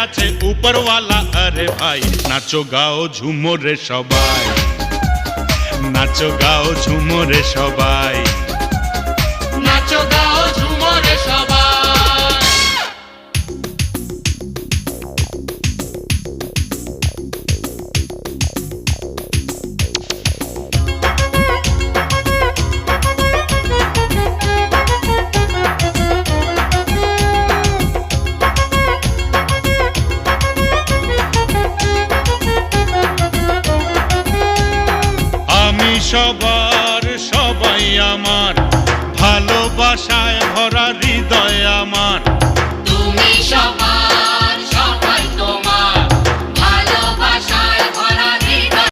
আছে উপরওয়ালা। আরে ভাই নাচো গাও ঝুমরে সবাই, নাচো গাও ঝুমরে সবাই, নাচো গাও ঝুমরে সবাই। আমি সবার সবাই আমার, ভালোবাসায় ভরা হৃদয় আমার। তুমি সবাই